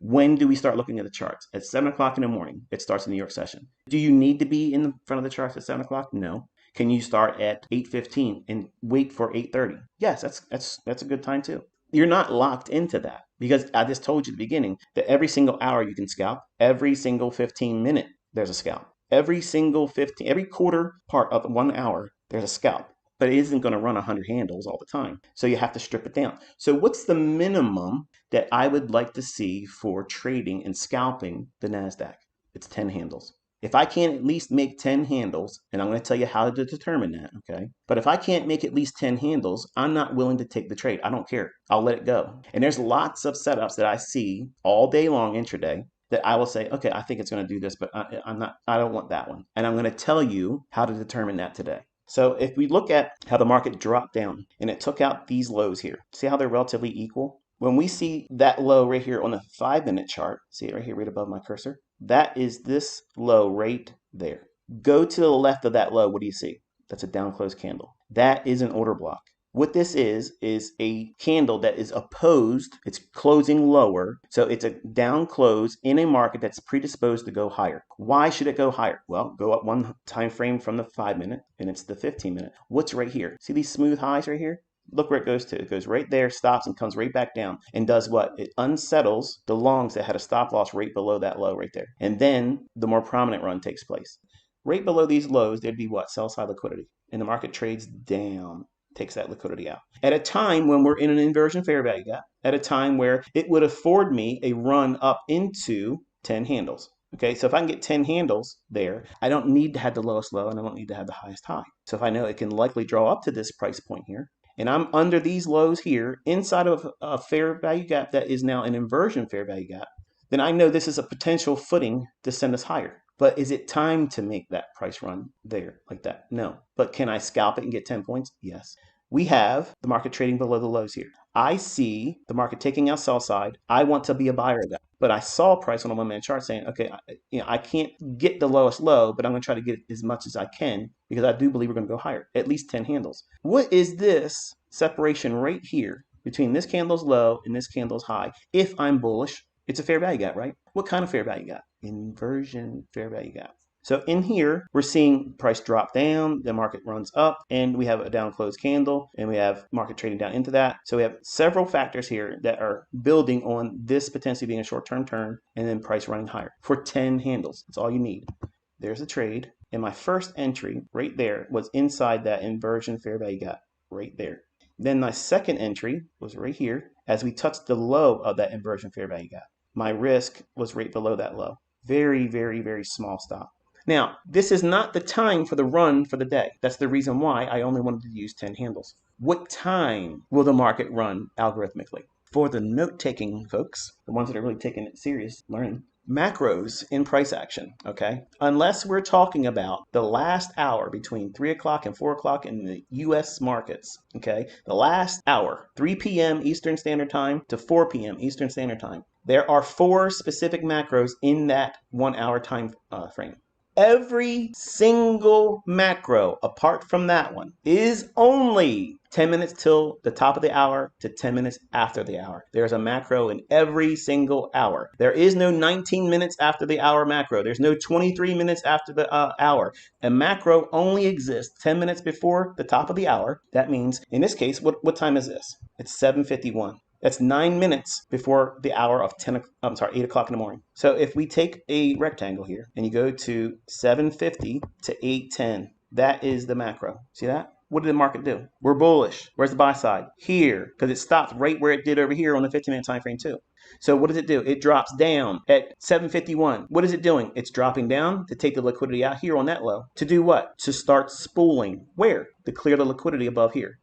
When do we start looking at the charts? At 7 o'clock in the morning, it starts the New York session. Do you need to be in front of the charts at 7 o'clock? No. Can you start at 8:15 and wait for 8:30? Yes, that's a good time too. You're not locked into that because I just told you at the beginning that every single hour you can scalp, every single 15 minute there's a scalp. Every quarter part of 1 hour there's a scalp. But it isn't going to run 100 handles all the time. So you have to strip it down. So what's the minimum that I would like to see for trading and scalping the NASDAQ? It's 10 handles. If I can't at least make 10 handles, and I'm going to tell you how to determine that, okay? But if I can't make at least 10 handles, I'm not willing to take the trade. I don't care. I'll let it go. And there's lots of setups that I see all day long intraday that I will say, okay, I think it's going to do this, but I don't want that one. And I'm going to tell you how to determine that today. So if we look at how the market dropped down and it took out these lows here, see how they're relatively equal? When we see that low right here on the 5-minute chart, see it right here right above my cursor? That is this low right there. Go to the left of that low, what do you see? That's a down close candle. That is an order block. What this is a candle that is opposed. It's closing lower. So it's a down close in a market that's predisposed to go higher. Why should it go higher? Well, go up one time frame from the 5-minute and it's the 15-minute. What's right here? See these smooth highs right here? Look where it goes to. It goes right there, stops, and comes right back down. And does what? It unsettles the longs that had a stop loss right below that low right there. And then the more prominent run takes place. Right below these lows, there'd be what? Sell side liquidity. And the market trades down, takes that liquidity out. At a time when we're in an inversion fair value gap, at a time where it would afford me a run up into 10 handles. Okay, so if I can get 10 handles there, I don't need to have the lowest low and I don't need to have the highest high. So if I know it can likely draw up to this price point here, and I'm under these lows here inside of a fair value gap that is now an inversion fair value gap, then I know this is a potential footing to send us higher. But is it time to make that price run there like that? No. But can I scalp it and get 10 points? Yes. We have the market trading below the lows here. I see the market taking out sell side. I want to be a buyer of that. But I saw price on a 1-minute chart saying, okay, I can't get the lowest low, but I'm going to try to get as much as I can because I do believe we're going to go higher, at least 10 handles. What is this separation right here between this candle's low and this candle's high? If I'm bullish, it's a fair value gap, right? What kind of fair value gap? Inversion fair value gap. So in here, we're seeing price drop down, the market runs up, and we have a down close candle, and we have market trading down into that. So we have several factors here that are building on this potentially being a short-term turn, and then price running higher for 10 handles. That's all you need. There's a trade, and my first entry right there was inside that inversion fair value gap, right there. Then my second entry was right here as we touched the low of that inversion fair value gap. My risk was right below that low. Very, very, very small stop. Now, this is not the time for the run for the day. That's the reason why I only wanted to use 10 handles. What time will the market run algorithmically? For the note-taking folks, the ones that are really taking it serious, learning, macros in price action, okay? Unless we're talking about the last hour between 3 o'clock and 4 o'clock in the U.S. markets, okay? The last hour, 3 p.m. Eastern Standard Time to 4 p.m. Eastern Standard Time. There are 4 specific macros in that 1-hour time frame. Every single macro, apart from that one, is only 10 minutes till the top of the hour to 10 minutes after the hour. There's a macro in every single hour. There is no 19 minutes after the hour macro. There's no 23 minutes after the hour. A macro only exists 10 minutes before the top of the hour. That means, in this case, what time is this? It's 7:51. That's 9 minutes before the hour of 8 o'clock in the morning. So if we take a rectangle here and you go to 7:50 to 8:10, that is the macro. See that? What did the market do? We're bullish. Where's the buy side? Here, because it stopped right where it did over here on the 15-minute time frame too. So what does it do? It drops down at 7:51. What is it doing? It's dropping down to take the liquidity out here on that low. To do what? To start spooling. Where? To clear the liquidity above here.